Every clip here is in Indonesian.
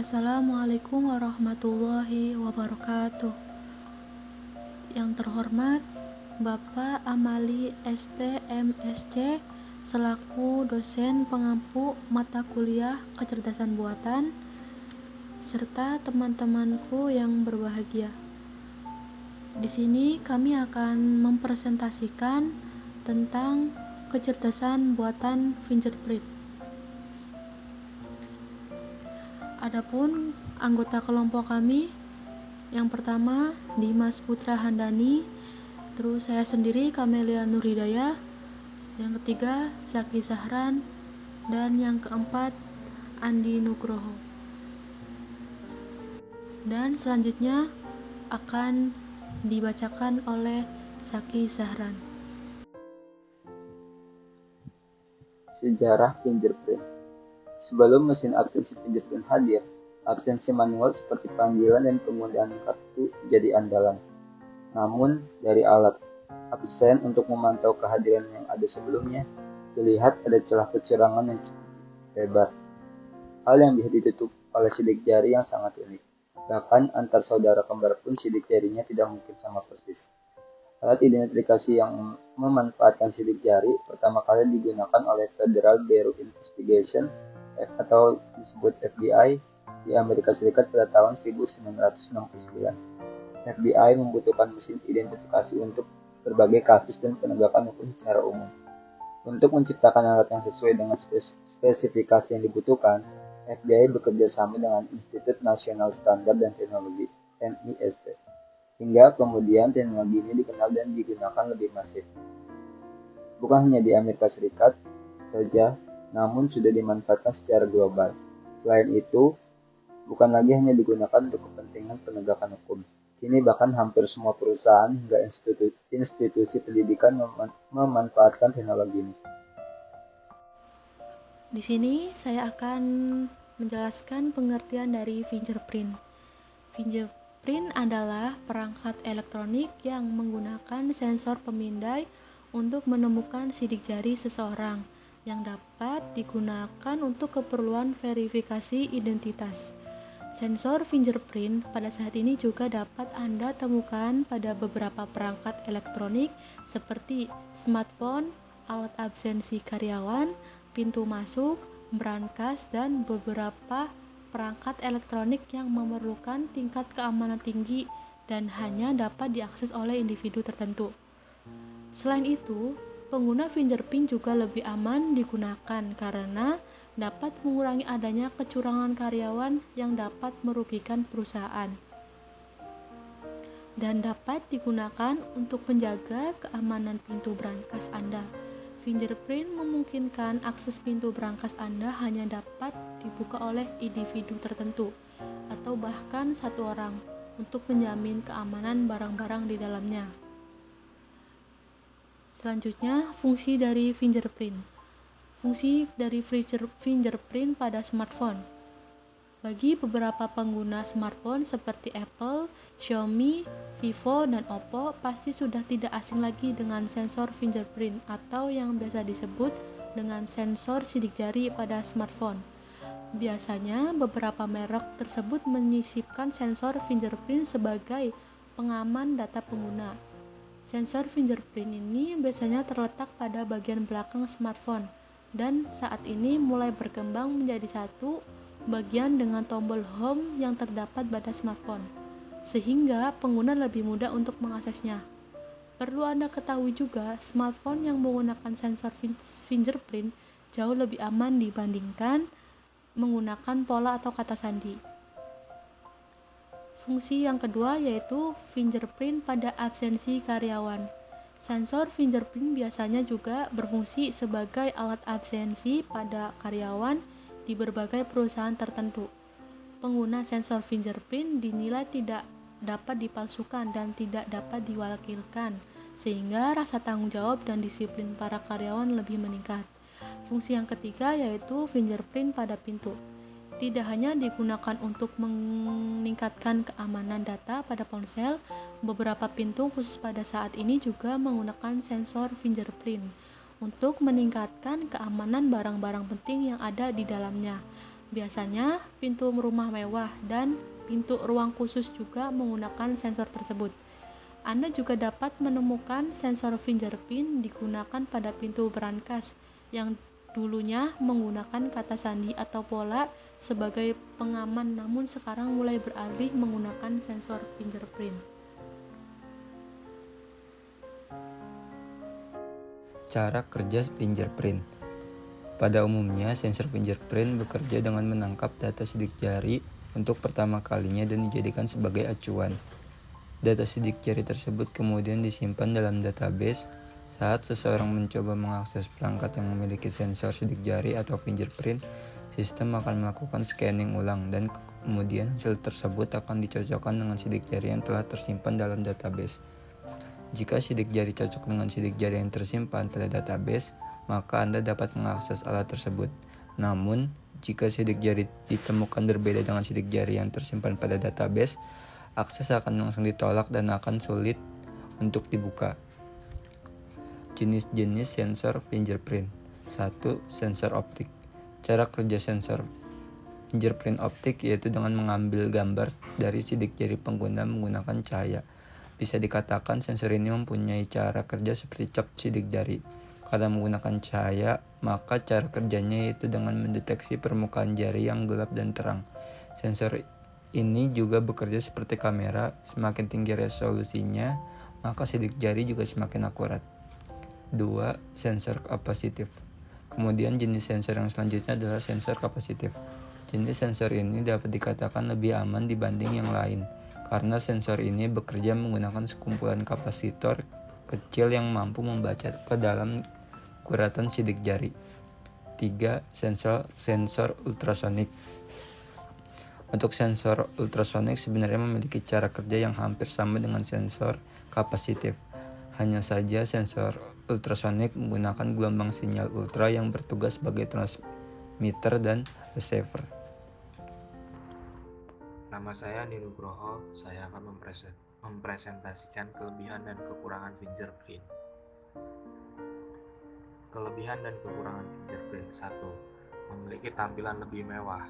Assalamualaikum warahmatullahi wabarakatuh. Yang terhormat Bapak Amali ST MSc selaku dosen pengampu mata kuliah kecerdasan buatan serta teman-temanku yang berbahagia. Di sini kami akan mempresentasikan tentang kecerdasan buatan fingerprint. Adapun anggota kelompok kami, yang pertama Dimas Putra Handani, terus saya sendiri Kamelia Nurhidayah, yang ketiga Zaki Zahran, dan yang keempat Andi Nugroho. Dan selanjutnya akan dibacakan oleh Zaki Zahran. Sejarah fingerprint. Sebelum mesin absensi fingerprint hadir, absensi manual seperti panggilan dan penggunaan kartu jadi andalan. Namun, dari alat absen untuk memantau kehadiran yang ada sebelumnya, terlihat ada celah kecurangan yang cukup lebar. Hal yang bisa ditutup oleh sidik jari yang sangat unik. Bahkan antar saudara kembar pun sidik jarinya tidak mungkin sama persis. Alat identifikasi yang memanfaatkan sidik jari pertama kali digunakan oleh Federal Bureau Investigation atau disebut FBI di Amerika Serikat pada tahun 1969. FBI membutuhkan mesin identifikasi untuk berbagai kasus dan penegakan hukum secara umum. Untuk menciptakan alat yang sesuai dengan spesifikasi yang dibutuhkan, FBI bekerja sama dengan Institut Nasional Standar dan Teknologi (NIST). Hingga kemudian teknologi ini dikenal dan digunakan lebih masif. Bukan hanya di Amerika Serikat saja, namun sudah dimanfaatkan secara global. Selain itu, bukan lagi hanya digunakan untuk kepentingan penegakan hukum. Kini bahkan hampir semua perusahaan hingga institusi pendidikan memanfaatkan teknologi ini. Di sini saya akan menjelaskan pengertian dari fingerprint. Fingerprint adalah perangkat elektronik yang menggunakan sensor pemindai untuk menemukan sidik jari seseorang yang dapat digunakan untuk keperluan verifikasi identitas. Sensor fingerprint pada saat ini juga dapat Anda temukan pada beberapa perangkat elektronik seperti smartphone, alat absensi karyawan, pintu masuk, brankas, dan beberapa perangkat elektronik yang memerlukan tingkat keamanan tinggi dan hanya dapat diakses oleh individu tertentu. Selain itu, pengguna fingerprint juga lebih aman digunakan karena dapat mengurangi adanya kecurangan karyawan yang dapat merugikan perusahaan dan dapat digunakan untuk menjaga keamanan pintu brankas Anda. Fingerprint memungkinkan akses pintu brankas Anda hanya dapat dibuka oleh individu tertentu atau bahkan satu orang untuk menjamin keamanan barang-barang di dalamnya. Selanjutnya, fungsi dari fingerprint. Fungsi dari fingerprint pada smartphone. Bagi beberapa pengguna smartphone seperti Apple, Xiaomi, Vivo, dan Oppo pasti sudah tidak asing lagi dengan sensor fingerprint atau yang biasa disebut dengan sensor sidik jari pada smartphone. Biasanya beberapa merek tersebut menyisipkan sensor fingerprint sebagai pengaman data pengguna. Sensor fingerprint ini biasanya terletak pada bagian belakang smartphone dan saat ini mulai berkembang menjadi satu bagian dengan tombol home yang terdapat pada smartphone, sehingga pengguna lebih mudah untuk mengaksesnya. Perlu Anda ketahui juga, smartphone yang menggunakan sensor fingerprint jauh lebih aman dibandingkan menggunakan pola atau kata sandi. Fungsi yang kedua yaitu fingerprint pada absensi karyawan. Sensor fingerprint biasanya juga berfungsi sebagai alat absensi pada karyawan di berbagai perusahaan tertentu. Pengguna sensor fingerprint dinilai tidak dapat dipalsukan dan tidak dapat diwakilkan, sehingga rasa tanggung jawab dan disiplin para karyawan lebih meningkat. Fungsi yang ketiga yaitu fingerprint pada pintu. Tidak hanya digunakan untuk meningkatkan keamanan data pada ponsel, beberapa pintu khusus pada saat ini juga menggunakan sensor fingerprint untuk meningkatkan keamanan barang-barang penting yang ada di dalamnya. Biasanya, pintu rumah mewah dan pintu ruang khusus juga menggunakan sensor tersebut. Anda juga dapat menemukan sensor fingerprint digunakan pada pintu berangkas yang dulunya menggunakan kata sandi atau pola sebagai pengaman, namun sekarang mulai beralih menggunakan sensor fingerprint. Cara kerja fingerprint. Pada umumnya, sensor fingerprint bekerja dengan menangkap data sidik jari untuk pertama kalinya dan dijadikan sebagai acuan. Data sidik jari tersebut kemudian disimpan dalam database. Saat seseorang mencoba mengakses perangkat yang memiliki sensor sidik jari atau fingerprint, sistem akan melakukan scanning ulang dan kemudian hasil tersebut akan dicocokkan dengan sidik jari yang telah tersimpan dalam database. Jika sidik jari cocok dengan sidik jari yang tersimpan pada database, maka Anda dapat mengakses alat tersebut. Namun, jika sidik jari ditemukan berbeda dengan sidik jari yang tersimpan pada database, akses akan langsung ditolak dan akan sulit untuk dibuka. Jenis-jenis sensor fingerprint. 1. Sensor optik. Cara kerja sensor fingerprint optik yaitu dengan mengambil gambar dari sidik jari pengguna menggunakan cahaya. Bisa dikatakan sensor ini mempunyai cara kerja seperti cap sidik jari. Karena menggunakan cahaya, maka cara kerjanya yaitu dengan mendeteksi permukaan jari yang gelap dan terang. Sensor ini juga bekerja seperti kamera, semakin tinggi resolusinya, maka sidik jari juga semakin akurat. 2. Sensor kapasitif. Kemudian jenis sensor yang selanjutnya adalah sensor kapasitif. Jenis sensor ini dapat dikatakan lebih aman dibanding yang lain, karena sensor ini bekerja menggunakan sekumpulan kapasitor kecil yang mampu membaca ke dalam guratan sidik jari. 3. Sensor ultrasonik. Untuk sensor ultrasonik sebenarnya memiliki cara kerja yang hampir sama dengan sensor kapasitif. Hanya saja sensor ultrasonik menggunakan gelombang sinyal ultra yang bertugas sebagai transmitter dan receiver. Nama saya Ninugroho, saya akan mempresentasikan kelebihan dan kekurangan fingerprint. Kelebihan dan kekurangan fingerprint. 1. Memiliki tampilan lebih mewah.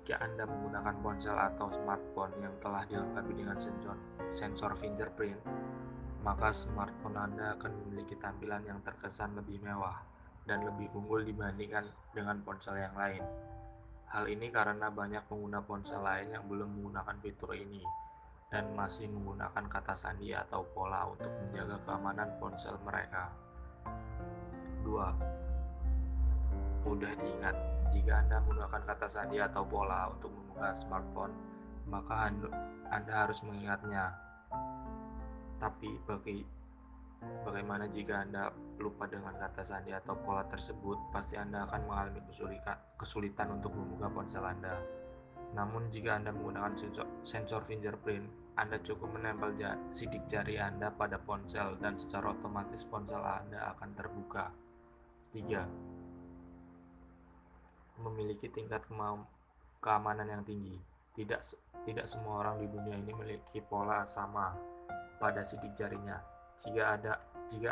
Jika Anda menggunakan ponsel atau smartphone yang telah dilengkapi dengan sensor fingerprint, maka smartphone Anda akan memiliki tampilan yang terkesan lebih mewah dan lebih unggul dibandingkan dengan ponsel yang lain. Hal ini karena banyak pengguna ponsel lain yang belum menggunakan fitur ini dan masih menggunakan kata sandi atau pola untuk menjaga keamanan ponsel mereka. 2. Mudah diingat. Jika Anda menggunakan kata sandi atau pola untuk membuka smartphone, maka Anda harus mengingatnya. Tapi bagaimana jika Anda lupa dengan kata sandi atau pola tersebut, pasti Anda akan mengalami kesulitan untuk membuka ponsel Anda. Namun jika Anda menggunakan sensor fingerprint, Anda cukup menempel sidik jari Anda pada ponsel dan secara otomatis ponsel Anda akan terbuka. 3. Memiliki tingkat keamanan yang tinggi. Tidak semua orang di dunia ini memiliki pola sama pada sidik jarinya. Jika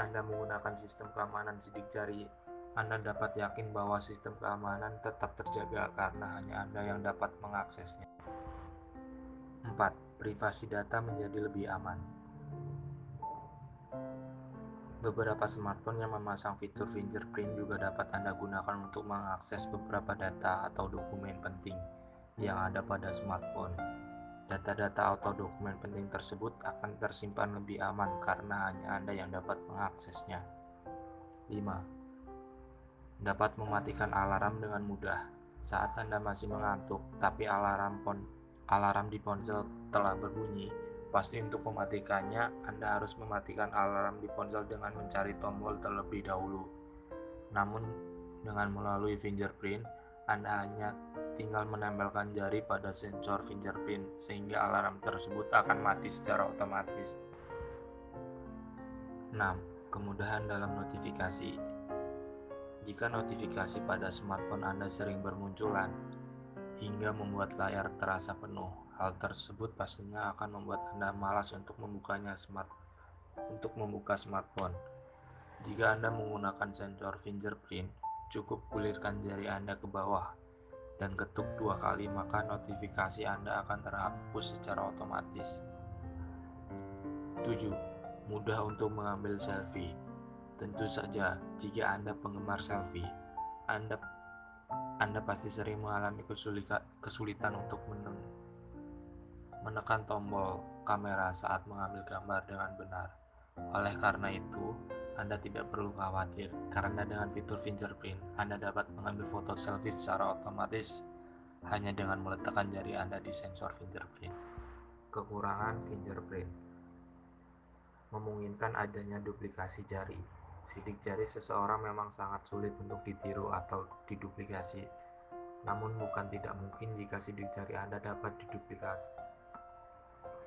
Anda menggunakan sistem keamanan sidik jari, Anda dapat yakin bahwa sistem keamanan tetap terjaga karena hanya Anda yang dapat mengaksesnya. 4. Privasi data menjadi lebih aman. Beberapa smartphone yang memasang fitur fingerprint juga dapat Anda gunakan untuk mengakses beberapa data atau dokumen penting yang ada pada smartphone. Data-data atau dokumen penting tersebut akan tersimpan lebih aman karena hanya Anda yang dapat mengaksesnya. 5. Dapat mematikan alarm dengan mudah. Saat Anda masih mengantuk, tapi alarm di ponsel telah berbunyi, pasti untuk mematikannya, Anda harus mematikan alarm di ponsel dengan mencari tombol terlebih dahulu. Namun, dengan melalui fingerprint, Anda hanya tinggal menempelkan jari pada sensor fingerprint sehingga alarm tersebut akan mati secara otomatis. 6. Kemudahan dalam notifikasi. Jika notifikasi pada smartphone Anda sering bermunculan hingga membuat layar terasa penuh, hal tersebut pastinya akan membuat Anda malas untuk membuka smartphone. Jika Anda menggunakan sensor fingerprint, cukup gulirkan jari Anda ke bawah. dan ketuk 2 kali, maka notifikasi Anda akan terhapus secara otomatis. 7. Mudah untuk mengambil selfie. Tentu saja, jika Anda penggemar selfie, Anda pasti sering mengalami kesulitan untuk menekan tombol kamera saat mengambil gambar dengan benar. Oleh karena itu, Anda tidak perlu khawatir, karena dengan fitur fingerprint, Anda dapat mengambil foto selfie secara otomatis hanya dengan meletakkan jari Anda di sensor fingerprint. Kekurangan fingerprint memungkinkan adanya duplikasi jari. Sidik jari seseorang memang sangat sulit untuk ditiru atau diduplikasi. Namun bukan tidak mungkin jika sidik jari Anda dapat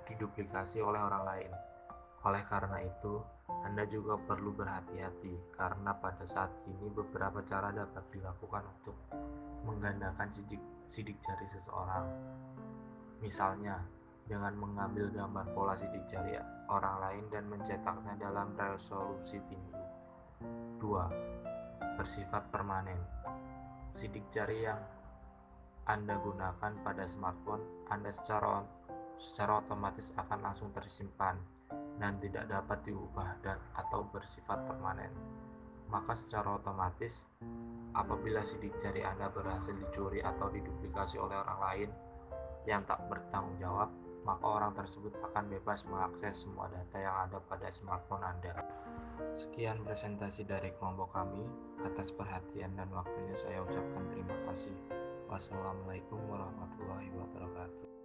diduplikasi oleh orang lain. Oleh karena itu, Anda juga perlu berhati-hati karena pada saat ini beberapa cara dapat dilakukan untuk menggandakan sidik jari seseorang. Misalnya, dengan mengambil gambar pola sidik jari orang lain dan mencetaknya dalam resolusi tinggi. 2. Bersifat permanen. Sidik jari yang Anda gunakan pada smartphone Anda secara otomatis akan langsung tersimpan dan tidak dapat diubah atau bersifat permanen. Maka secara otomatis, apabila sidik jari Anda berhasil dicuri atau diduplikasi oleh orang lain yang tak bertanggung jawab, maka orang tersebut akan bebas mengakses semua data yang ada pada smartphone Anda. Sekian presentasi dari kelompok kami. Atas perhatian dan waktunya saya ucapkan terima kasih. Wassalamualaikum warahmatullahi wabarakatuh.